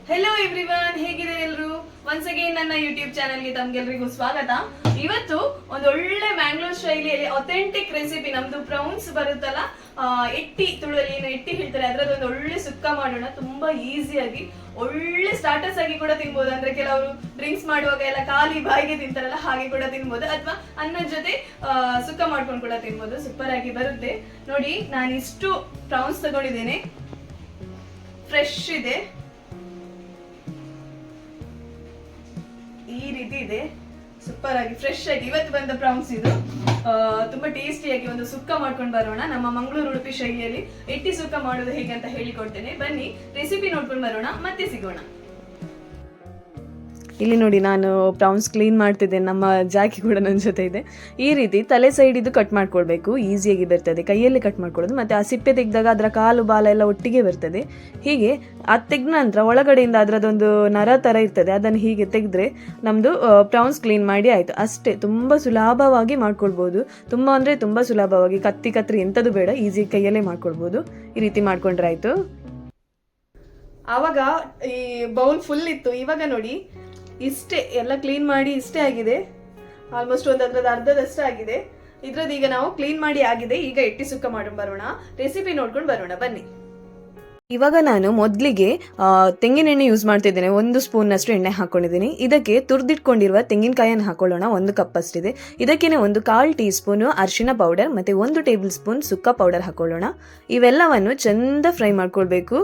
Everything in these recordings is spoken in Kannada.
ಹೆಲೋ ಎವ್ರಿವನ್, ಹೇಗಿದ್ದಾರೆ ಎಲ್ಲರೂ? ಒನ್ಸ್ ಅಗೇನ್ ನನ್ನ ಯೂಟ್ಯೂಬ್ ಚಾನೆಲ್ಗೆ ತಮ್ಗೆಲ್ರಿಗೂ ಸ್ವಾಗತ. ಇವತ್ತು ಒಂದು ಒಳ್ಳೆ ಮ್ಯಾಂಗ್ಳೂರ್ ಶೈಲಿಯಲ್ಲಿ ಅಥೆಂಟಿಕ್ ರೆಸಿಪಿ, ನಮ್ದು ಪ್ರೌನ್ಸ್ ಬರುತ್ತಲ್ಲ, ಎಟ್ಟಿ ತುಳುವಲ್ಲಿ ಏನು ಎಟ್ಟಿ ಹೇಳ್ತಾರೆ, ಅದರದೊಂದು ಒಳ್ಳೆ ಸುಕ್ಕ ಮಾಡೋಣ. ತುಂಬಾ ಈಸಿಯಾಗಿ ಒಳ್ಳೆ ಸ್ಟಾರ್ಟರ್ಸ್ ಆಗಿ ಕೂಡ ತಿನ್ಬೋದು. ಅಂದ್ರೆ ಕೆಲವರು ಡ್ರಿಂಕ್ಸ್ ಮಾಡುವಾಗ ಎಲ್ಲ ಖಾಲಿ ಬಾಯಿಗೆ ತಿಂತಾರಲ್ಲ, ಹಾಗೆ ಕೂಡ ತಿನ್ಬೋದು, ಅಥವಾ ಅನ್ನದ ಜೊತೆ ಸುಕ್ಕ ಮಾಡ್ಕೊಂಡು ಕೂಡ ತಿನ್ಬೋದು. ಸೂಪರ್ ಆಗಿ ಬರುತ್ತೆ. ನೋಡಿ, ನಾನು ಇಷ್ಟು ಪ್ರೌನ್ಸ್ ತಗೊಂಡಿದ್ದೇನೆ, ಫ್ರೆಶ್ ಇದೆ, ಈ ರೀತಿ ಇದೆ, ಸೂಪರ್ ಆಗಿ ಫ್ರೆಶ್ ಆಗಿ ಇವತ್ತು ಬಂದ ಪ್ರೌನ್ಸ್ ಇದು. ತುಂಬಾ ಟೇಸ್ಟಿಯಾಗಿ ಒಂದು ಸುಕ್ಕ ಮಾಡ್ಕೊಂಡು ಬರೋಣ. ನಮ್ಮ ಮಂಗಳೂರು ಉಡುಪಿ ಶೈಲಿಯಲ್ಲಿ ಎಟ್ಟಿ ಸುಕ್ಕ ಮಾಡೋದು ಹೇಗೆ ಅಂತ ಹೇಳಿಕೊಡ್ತೇನೆ. ಬನ್ನಿ ರೆಸಿಪಿ ನೋಡ್ಕೊಂಡು ಬರೋಣ, ಮತ್ತೆ ಸಿಗೋಣ. ಇಲ್ಲಿ ನೋಡಿ, ನಾನು ಪ್ರೌನ್ಸ್ ಕ್ಲೀನ್ ಮಾಡ್ತಿದ್ದೇನೆ. ನಮ್ಮ ಜಾಕಿ ಕೂಡ ನನ್ನ ಜೊತೆ ಇದೆ. ಈ ರೀತಿ ತಲೆ ಸೈಡ್ ಇದು ಕಟ್ ಮಾಡ್ಕೊಳ್ಬೇಕು, ಈಸಿಯಾಗಿ ಬರ್ತದೆ. ಕೈಯಲ್ಲಿ ಕಟ್ ಮಾಡ್ಕೊಳ್ಳೋದು, ಮತ್ತೆ ಆ ಸಿಪ್ಪೆ ತೆಗೆದಾಗ ಅದರ ಕಾಲು ಬಾಲ ಎಲ್ಲ ಒಟ್ಟಿಗೆ ಬರ್ತದೆ. ಹೀಗೆ ಅದು ತೆಗೆದ ನಂತರ ಒಳಗಡೆಯಿಂದ ಅದರದೊಂದು ನರ ಥರ ಇರ್ತದೆ, ಅದನ್ನು ಹೀಗೆ ತೆಗೆದ್ರೆ ನಮ್ಮದು ಪ್ರೌನ್ಸ್ ಕ್ಲೀನ್ ಮಾಡಿ ಆಯಿತು. ಅಷ್ಟೇ, ತುಂಬ ಸುಲಭವಾಗಿ ಮಾಡ್ಕೊಳ್ಬೋದು. ತುಂಬ ಅಂದರೆ ತುಂಬ ಸುಲಭವಾಗಿ, ಕತ್ರಿ ಎಂಥದ್ದು ಬೇಡ, ಈಸಿ ಕೈಯಲ್ಲೇ ಮಾಡ್ಕೊಳ್ಬೋದು. ಈ ರೀತಿ ಮಾಡ್ಕೊಂಡ್ರೆ ಆಯಿತು. ಆವಾಗ ಈ ಬೌಲ್ ಫುಲ್ ಇತ್ತು, ಇವಾಗ ನೋಡಿ ಇಷ್ಟೇ, ಎಲ್ಲ ಕ್ಲೀನ್ ಮಾಡಿ ಇಷ್ಟೇ ಆಗಿದೆ. ಆಲ್ಮೋಸ್ಟ್ ಅದ್ರದ್ದು ಅರ್ಧದಷ್ಟೇ ಆಗಿದೆ. ಇದ್ರದ್ದು ಈಗ ನಾವು ಕ್ಲೀನ್ ಮಾಡಿ ಆಗಿದೆ. ಈಗ ಎಟ್ಟಿ ಸುಕ್ಕ ಮಾಡೋಣ, ಬರೋಣ, ರೆಸಿಪಿ ನೋಡ್ಕೊಂಡು ಬರೋಣ, ಬನ್ನಿ. ಇವಾಗ ನಾನು ಮೊದಲಿಗೆ ತೆಂಗಿನ ಎಣ್ಣೆ ಯೂಸ್ ಮಾಡ್ತಿದ್ದೇನೆ. 1 ಸ್ಪೂನ್ನಷ್ಟು ಎಣ್ಣೆ ಹಾಕೊಂಡಿದ್ದೀನಿ. ಇದಕ್ಕೆ ತುರಿದಿಟ್ಕೊಂಡಿರುವ ತೆಂಗಿನಕಾಯನ್ನು ಹಾಕೊಳ್ಳೋಣ, 1 ಕಪ್ ಅಷ್ಟಿದೆ. ಇದಕ್ಕೇನೆ 1/4 ಟೀ ಸ್ಪೂನು ಅರಿಶಿನ ಪೌಡರ್ ಮತ್ತೆ 1 ಟೇಬಲ್ ಸ್ಪೂನ್ ಸುಕ್ಕ ಪೌಡರ್ ಹಾಕೊಳ್ಳೋಣ. ಇವೆಲ್ಲವನ್ನು ಚಂದ ಫ್ರೈ ಮಾಡ್ಕೊಳ್ಬೇಕು.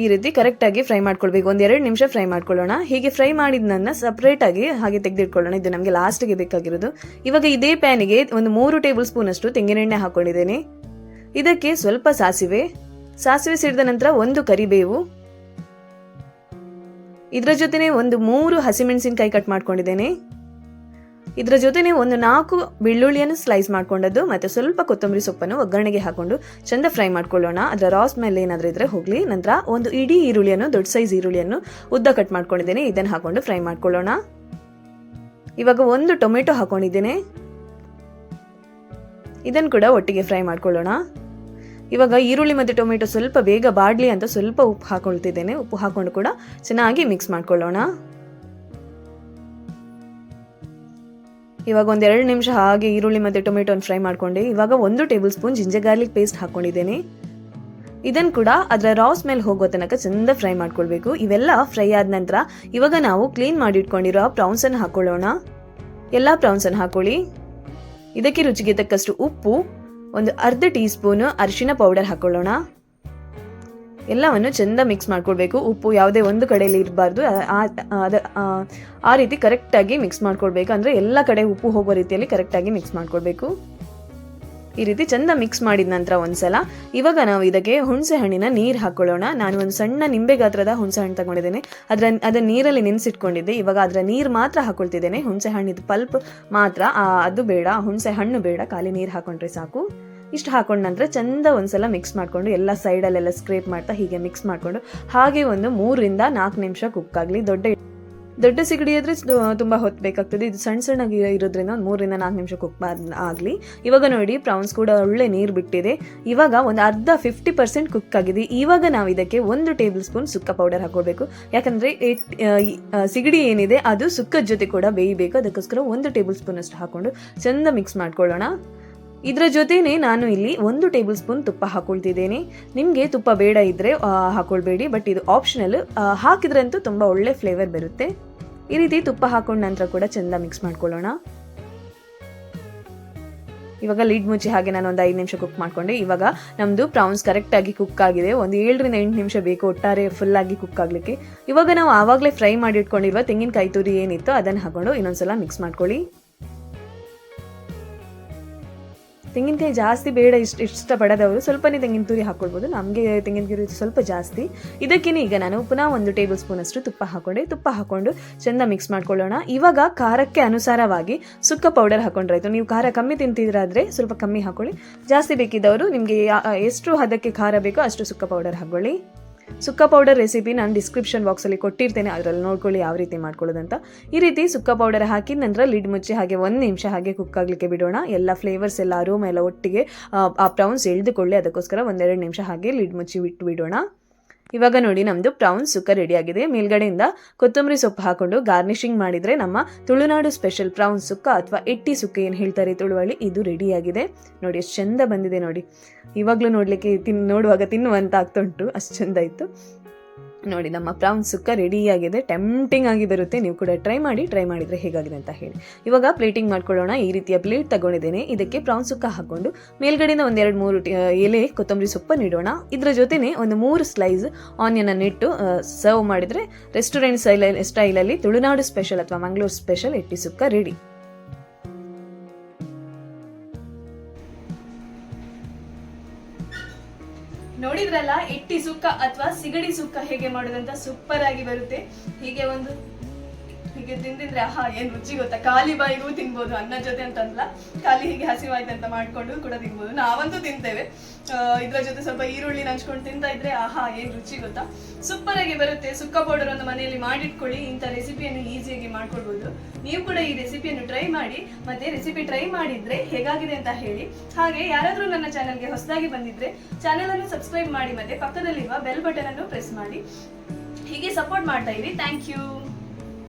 ಈ ರೀತಿ ಕರೆಕ್ಟಾಗಿ ಫ್ರೈ ಮಾಡ್ಕೊಳ್ಬೇಕು. 1-2 ನಿಮಿಷ ಫ್ರೈ ಮಾಡ್ಕೊಳ್ಳೋಣ. ಹೀಗೆ ಫ್ರೈ ಮಾಡಿದ್ನನ್ನ ಸಪ್ರೇಟಾಗಿ ಹಾಗೆ ತೆಗೆದಿಟ್ಕೊಳ್ಳೋಣ. ಇದು ನಮಗೆ ಲಾಸ್ಟಿಗೆ ಬೇಕಾಗಿರೋದು. ಇವಾಗ ಇದೇ ಪ್ಯಾನಿಗೆ 3 ಟೇಬಲ್ ಸ್ಪೂನ್ ಅಷ್ಟು ತೆಂಗಿನ ಎಣ್ಣೆ ಹಾಕೊಂಡಿದ್ದೇನೆ. ಇದಕ್ಕೆ ಸ್ವಲ್ಪ ಸಾಸಿವೆ ಸಿಡಿದ ನಂತರ 1 ಕರಿಬೇವು, ಇದರ ಜೊತೆನೆ 3 ಹಸಿಮೆಣಸಿನಕಾಯಿ ಕಟ್ ಮಾಡ್ಕೊಂಡಿದ್ದೇನೆ. ಇದರ ಜೊತೆನೆ 4 ಬೆಳ್ಳುಳ್ಳಿಯನ್ನು ಸ್ಲೈಸ್ ಮಾಡ್ಕೊಂಡದ್ದು, ಮತ್ತೆ ಸ್ವಲ್ಪ ಕೊತ್ತಂಬರಿ ಸೊಪ್ಪನ್ನು ಒಗ್ಗರಣೆಗೆ ಹಾಕೊಂಡು ಚಂದ ಫ್ರೈ ಮಾಡ್ಕೊಳ್ಳೋಣ. ಅದರ ರಾಸ್ ಮೇಲೆ ಏನಾದರೂ ಇದ್ರೆ ಹೋಗ್ಲಿ. ನಂತರ 1 ಇಡೀ ಈರುಳ್ಳಿಯನ್ನು, ದೊಡ್ಡ ಸೈಜ್ ಈರುಳ್ಳಿಯನ್ನು ಉದ್ದ ಕಟ್ ಮಾಡ್ಕೊಂಡಿದ್ದೇನೆ. ಇದನ್ನು ಹಾಕೊಂಡು ಫ್ರೈ ಮಾಡ್ಕೊಳ್ಳೋಣ. ಇವಾಗ 1 ಟೊಮೆಟೊ ಹಾಕೊಂಡಿದ್ದೇನೆ, ಇದನ್ನು ಕೂಡ ಒಟ್ಟಿಗೆ ಫ್ರೈ ಮಾಡ್ಕೊಳ್ಳೋಣ. ಇವಾಗ ಈರುಳ್ಳಿ ಮತ್ತು ಟೊಮೆಟೊ ಸ್ವಲ್ಪ ಬೇಗ ಬಾಡ್ಲಿ ಅಂತ ಸ್ವಲ್ಪ ಉಪ್ಪು ಹಾಕೊಳ್ತಿದ್ದೇನೆ. ಉಪ್ಪು ಹಾಕೊಂಡು ಕೂಡ ಚೆನ್ನಾಗಿ ಮಿಕ್ಸ್ ಮಾಡ್ಕೊಳ್ಳೋಣ. ಇವಾಗ 1-2 ನಿಮಿಷ ಹಾಗೆ ಈರುಳ್ಳಿ ಮತ್ತು ಟೊಮೆಟೊನ ಫ್ರೈ ಮಾಡ್ಕೊಂಡೆ. ಇವಾಗ 1 tablespoon ginger garlic paste ಹಾಕೊಂಡಿದ್ದೇನೆ. ಇದನ್ನು ಕೂಡ ಅದರ ರಾಸ್ ಮೇಲೆ ಹೋಗೋ ತನಕ ಚಂದ ಫ್ರೈ ಮಾಡ್ಕೊಳ್ಬೇಕು. ಇವೆಲ್ಲ ಫ್ರೈ ಆದ ನಂತರ ಇವಾಗ ನಾವು ಕ್ಲೀನ್ ಮಾಡಿ ಇಟ್ಕೊಂಡಿರೋ ಪ್ರೌನ್ಸನ್ನು ಹಾಕೊಳ್ಳೋಣ. ಎಲ್ಲ ಪ್ರೌನ್ಸನ್ನು ಹಾಕೊಳ್ಳಿ. ಇದಕ್ಕೆ ರುಚಿಗೆ ತಕ್ಕಷ್ಟು ಉಪ್ಪು, 1/2 ಟೀ ಸ್ಪೂನ್ ಅರಿಶಿನ ಪೌಡರ್ ಹಾಕೊಳ್ಳೋಣ. ಎಲ್ಲವನ್ನು ಚಂದ ಮಿಕ್ಸ್ ಮಾಡ್ಕೊಳ್ಬೇಕು. ಉಪ್ಪು ಯಾವುದೇ ಒಂದು ಕಡೆಯಲ್ಲಿ ಇರಬಾರ್ದು, ಆ ರೀತಿ ಕರೆಕ್ಟಾಗಿ ಮಿಕ್ಸ್ ಮಾಡ್ಕೊಳ್ಬೇಕು. ಅಂದರೆ ಎಲ್ಲ ಕಡೆ ಉಪ್ಪು ಹೋಗೋ ರೀತಿಯಲ್ಲಿ ಕರೆಕ್ಟಾಗಿ ಮಿಕ್ಸ್ ಮಾಡ್ಕೊಳ್ಬೇಕು. ಈ ರೀತಿ ಚಂದ ಮಿಕ್ಸ್ ಮಾಡಿದ ನಂತರ ಒಂದ್ಸಲ ಇವಾಗ ನಾವು ಇದಕ್ಕೆ ಹುಣಸೆ ಹಣ್ಣಿನ ನೀರು ಹಾಕೊಳ್ಳೋಣ. ನಾನು ಒಂದು ಸಣ್ಣ ನಿಂಬೆ ಗಾತ್ರದ ಹುಣಸೆ ಹಣ್ಣು ತಗೊಂಡಿದ್ದೇನೆ. ಅದನ್ನ ನೀರಲ್ಲಿ ನೆನೆಸಿಟ್ಕೊಂಡಿದ್ದೆ. ಇವಾಗ ಅದರ ನೀರು ಮಾತ್ರ ಹಾಕೊಳ್ತಿದ್ದೇನೆ. ಹುಣಸೆ ಹಣ್ಣಿದ ಪಲ್ಪ್ ಮಾತ್ರ, ಅದು ಬೇಡ, ಹುಣಸೆ ಹಣ್ಣು ಬೇಡ, ಖಾಲಿ ನೀರು ಹಾಕೊಂಡ್ರೆ ಸಾಕು. ಇಷ್ಟು ಹಾಕೊಂಡ ನಂತರ ಚಂದ ಒಂದ್ಸಲ ಮಿಕ್ಸ್ ಮಾಡಿಕೊಂಡು ಎಲ್ಲ ಸೈಡಲ್ಲೆಲ್ಲ ಸ್ಕ್ರೇಪ್ ಮಾಡ್ತಾ ಹೀಗೆ ಮಿಕ್ಸ್ ಮಾಡಿಕೊಂಡು ಹಾಗೆ 3-4 ನಿಮಿಷ ಕುಕ್ ಆಗಲಿ. ದೊಡ್ಡ ಸಿಗಡಿ ಆದರೆ ತುಂಬ ಹೊತ್ತು ಬೇಕಾಗ್ತದೆ. ಇದು ಸಣ್ಣಗೆ ಇರೋದ್ರಿಂದ 3-4 ನಿಮಿಷ ಕುಕ್ ಆಗಲಿ. ಇವಾಗ ನೋಡಿ, ಪ್ರೌನ್ಸ್ ಕೂಡ ಒಳ್ಳೆ ನೀರು ಬಿಟ್ಟಿದೆ. ಇವಾಗ ಒಂದು ಅರ್ಧ 50% ಕುಕ್ ಆಗಿದೆ. ಇವಾಗ ನಾವು ಇದಕ್ಕೆ 1 ಟೇಬಲ್ ಸ್ಪೂನ್ ಸುಕ್ಕ ಪೌಡರ್ ಹಾಕೊಳ್ಬೇಕು. ಯಾಕಂದರೆ ಸಿಗಡಿ ಏನಿದೆ ಅದು ಸುಕ್ಕದ ಜೊತೆ ಕೂಡ ಬೇಯಬೇಕು. ಅದಕ್ಕೋಸ್ಕರ 1 ಟೇಬಲ್ ಸ್ಪೂನ್ ಅಷ್ಟು ಹಾಕೊಂಡು ಚಂದ ಮಿಕ್ಸ್ ಮಾಡ್ಕೊಳ್ಳೋಣ. ಇದರ ಜೊತೆನೆ ನಾನು ಇಲ್ಲಿ 1 ಟೇಬಲ್ ಸ್ಪೂನ್ ತುಪ್ಪ ಹಾಕೊಳ್ತಿದ್ದೇನೆ. ನಿಮಗೆ ತುಪ್ಪ ಬೇಡ ಇದ್ದರೆ ಹಾಕೊಳ್ಬೇಡಿ, ಬಟ್ ಇದು ಆಪ್ಷನಲ್. ಹಾಕಿದ್ರಂತೂ ತುಂಬ ಒಳ್ಳೆ ಫ್ಲೇವರ್ ಬರುತ್ತೆ. ಈ ರೀತಿ ತುಪ್ಪ ಹಾಕೊಂಡ ನಂತರ ಕೂಡ ಚಂದ ಮಿಕ್ಸ್ ಮಾಡ್ಕೊಳ್ಳೋಣ. ಇವಾಗ ಲಿಡ್ ಮುಚ್ಚಿ ಹಾಗೆ ನಾನು 5 ನಿಮಿಷ ಕುಕ್ ಮಾಡ್ಕೊಂಡೆ. ಇವಾಗ ನಮ್ಮದು ಪ್ರೌನ್ಸ್ ಕರೆಕ್ಟಾಗಿ ಕುಕ್ ಆಗಿದೆ. 7-8 ನಿಮಿಷ ಬೇಕು ಒಟ್ಟಾರೆ ಫುಲ್ಲಾಗಿ ಕುಕ್ ಆಗಲಿಕ್ಕೆ. ಇವಾಗ ನಾವು ಆವಾಗಲೇ ಫ್ರೈ ಮಾಡಿ ಇಟ್ಕೊಂಡಿರುವ ತೆಂಗಿನಕಾಯಿ ತುರಿ ಏನಿತ್ತು ಅದನ್ನು ಹಾಕೊಂಡು ಇನ್ನೊಂದ್ಸಲ ಮಿಕ್ಸ್ ಮಾಡ್ಕೊಳ್ಳಿ. ತೆಂಗಿನಕಾಯಿ ಜಾಸ್ತಿ ಬೇಡ ಇಷ್ಟಪಡೋದವರು ಸ್ವಲ್ಪನೇ ತೆಂಗಿನ ತುರಿ ಹಾಕೊಳ್ಬೋದು. ನಮಗೆ ತೆಂಗಿನ ತುರಿ ಸ್ವಲ್ಪ ಜಾಸ್ತಿ. ಇದಕ್ಕೇನೆ ಈಗ ನಾನು ಪುನಃ 1 ಟೇಬಲ್ ಸ್ಪೂನ್ ಅಷ್ಟು ತುಪ್ಪ ಹಾಕೊಂಡು ಚೆಂದ ಮಿಕ್ಸ್ ಮಾಡ್ಕೊಳ್ಳೋಣ. ಇವಾಗ ಖಾರಕ್ಕೆ ಅನುಸಾರವಾಗಿ ಸುಕ್ಕ ಪೌಡರ್ ಹಾಕೊಂಡ್ರಾಯ್ತು. ನೀವು ಖಾರ ಕಮ್ಮಿ ತಿಂತಿದ್ರಾದ್ರೆ ಸ್ವಲ್ಪ ಕಮ್ಮಿ ಹಾಕೊಳ್ಳಿ. ಜಾಸ್ತಿ ಬೇಕಿದ್ದವರು ನಿಮಗೆ ಎಷ್ಟು ಹದಕ್ಕೆ ಖಾರ ಬೇಕೋ ಅಷ್ಟು ಸುಕ್ಕ ಪೌಡರ್ ಹಾಕೊಳ್ಳಿ. ಸುಕ್ಕ ಪೌಡರ್ ರೆಸಿಪಿ ನಾನು ಡಿಸ್ಕ್ರಿಪ್ಷನ್ ಬಾಕ್ಸಲ್ಲಿ ಕೊಟ್ಟಿರ್ತೇನೆ, ಅದರಲ್ಲಿ ನೋಡ್ಕೊಳ್ಳಿ ಯಾವ ರೀತಿ ಮಾಡ್ಕೊಳ್ಳೋದಂತ. ಈ ರೀತಿ ಸುಕ್ಕ ಪೌಡರ್ ಹಾಕಿದ ನಂತರ ಲಿಡ್ ಮುಚ್ಚಿ ಹಾಗೆ 1 ನಿಮಿಷ ಹಾಗೆ ಕುಕ್ ಆಗಲಿಕ್ಕೆ ಬಿಡೋಣ. ಎಲ್ಲ ಫ್ಲೇವರ್ಸ್ ಎಲ್ಲ ಅರೋಮ ಎಲ್ಲ ಒಟ್ಟಿಗೆ ಆ ಪ್ರೌನ್ಸ್ ಎಳೆದುಕೊಳ್ಳಿ. ಅದಕ್ಕೋಸ್ಕರ 1-2 ನಿಮಿಷ ಹಾಗೆ ಲಿಡ್ ಮುಚ್ಚಿ ಬಿಟ್ಟು ಬಿಡೋಣ. ಇವಾಗ ನೋಡಿ ನಮ್ಮದು ಪ್ರಾನ್ಸ್ ಸುಕ್ಕ ರೆಡಿ ಆಗಿದೆ. ಮೇಲ್ಗಡೆಯಿಂದ ಕೊತ್ತಂಬರಿ ಸೊಪ್ಪು ಹಾಕೊಂಡು ಗಾರ್ನಿಶಿಂಗ್ ಮಾಡಿದರೆ ನಮ್ಮ ತುಳುನಾಡು ಸ್ಪೆಷಲ್ ಪ್ರಾನ್ಸ್ ಸುಕ್ಕ ಅಥವಾ ಎಟ್ಟಿ ಸುಕ್ಕ ಏನು ಹೇಳ್ತಾರೆ ತುಳುವಳಿ, ಇದು ರೆಡಿಯಾಗಿದೆ. ನೋಡಿ ಎಷ್ಟು ಚಂದ ಬಂದಿದೆ ನೋಡಿ. ಇವಾಗಲೂ ನೋಡಲಿಕ್ಕೆ ನೋಡುವಾಗ ತಿನ್ನುವಂತ ಆಗ್ತಾ ಉಂಟು, ಅಷ್ಟು ಚಂದ ಇತ್ತು ನೋಡಿ. ನಮ್ಮ ಪ್ರಾನ್ಸ್ ಸುಕ್ಕ ರೆಡಿಯಾಗಿದೆ, ಟೆಂಪ್ಟಿಂಗ್ ಆಗಿ ಬರುತ್ತೆ. ನೀವು ಕೂಡ ಟ್ರೈ ಮಾಡಿದರೆ ಹೇಗಾಗಿದೆ ಅಂತ ಹೇಳಿ. ಇವಾಗ ಪ್ಲೇಟಿಂಗ್ ಮಾಡ್ಕೊಳ್ಳೋಣ. ಈ ರೀತಿಯ ಪ್ಲೇಟ್ ತಗೊಂಡಿದ್ದೇನೆ. ಇದಕ್ಕೆ ಪ್ರಾನ್ಸ್ ಸುಕ್ಕ ಹಾಕೊಂಡು ಮೇಲ್ಗಡೆಯಿಂದ 2-3 ಎಲೆ ಕೊತ್ತಂಬರಿ ಸೊಪ್ಪನ್ನು ಇಡೋಣ. ಇದರ ಜೊತೆನೆ ಒಂದು 3 ಸ್ಲೈಸ್ ಆನಿಯನ್ ಅನ್ನು ಇಟ್ಟು ಸರ್ವ್ ಮಾಡಿದರೆ ರೆಸ್ಟೋರೆಂಟ್ ಸ್ಟೈಲಲ್ಲಿ ತುಳುನಾಡು ಸ್ಪೆಷಲ್ ಅಥವಾ ಮಂಗಳೂರು ಸ್ಪೆಷಲ್ ಎಟ್ಟಿ ಸುಕ್ಕ ರೆಡಿ. ನೋಡಿದ್ರಲ್ಲ ಎಟ್ಟಿ ಸುಕ್ಕ ಅಥವಾ ಸಿಗಡಿ ಸುಕ್ಕ ಹೇಗೆ ಮಾಡೋದಂತ. ಸೂಪರ್ ಆಗಿ ಬರುತ್ತೆ. ಹೀಗೆ ತಿಂದಿದ್ರೆ ಏನ್ ರುಚಿ ಗೊತ್ತಾ, ಖಾಲಿ ಬಾಯಿಗೂ ತಿನ್ಬೋದು, ಅನ್ನ ಜೊತೆ ಅಂತಲ್ಲ, ಖಾಲಿ ಹೀಗೆ ಹಸಿವಾಯ್ತಂತ ಮಾಡ್ಕೊಂಡು ಕೂಡ ತಿನ್ಬೋದು. ನಾವಂತೂ ತಿಂತೇವೆ. ಇದ್ರ ಜೊತೆ ಸ್ವಲ್ಪ ಈರುಳ್ಳಿ ನಂಚ್ಕೊಂಡು ತಿಂತಾ ಇದ್ರೆ ಏನ್ ರುಚಿ ಗೊತ್ತಾ, ಸೂಪರ್ ಆಗಿ ಬರುತ್ತೆ. ಸುಕ್ಕ ಪೌಡರ್ ಒಂದು ಮನೆಯಲ್ಲಿ ಮಾಡಿಟ್ಕೊಳ್ಳಿ. ಇಂಥ ರೆಸಿಪಿಯನ್ನು ಈಸಿಯಾಗಿ ಮಾಡ್ಕೊಳ್ಬಹುದು. ನೀವು ಕೂಡ ಈ ರೆಸಿಪಿಯನ್ನು ಟ್ರೈ ಮಾಡಿ, ಮತ್ತೆ ರೆಸಿಪಿ ಟ್ರೈ ಮಾಡಿದ್ರೆ ಹೇಗಾಗಿದೆ ಅಂತ ಹೇಳಿ. ಹಾಗೆ ಯಾರಾದ್ರೂ ನನ್ನ ಚಾನೆಲ್ಗೆ ಹೊಸದಾಗಿ ಬಂದಿದ್ರೆ ಚಾನೆಲ್ ಅನ್ನು ಸಬ್ಸ್ಕ್ರೈಬ್ ಮಾಡಿ, ಮತ್ತೆ ಪಕ್ಕದಲ್ಲಿರುವ ಬೆಲ್ ಬಟನ್ ಅನ್ನು ಪ್ರೆಸ್ ಮಾಡಿ. ಹೀಗೆ ಸಪೋರ್ಟ್ ಮಾಡ್ತಾ ಇರಿ. Thank you.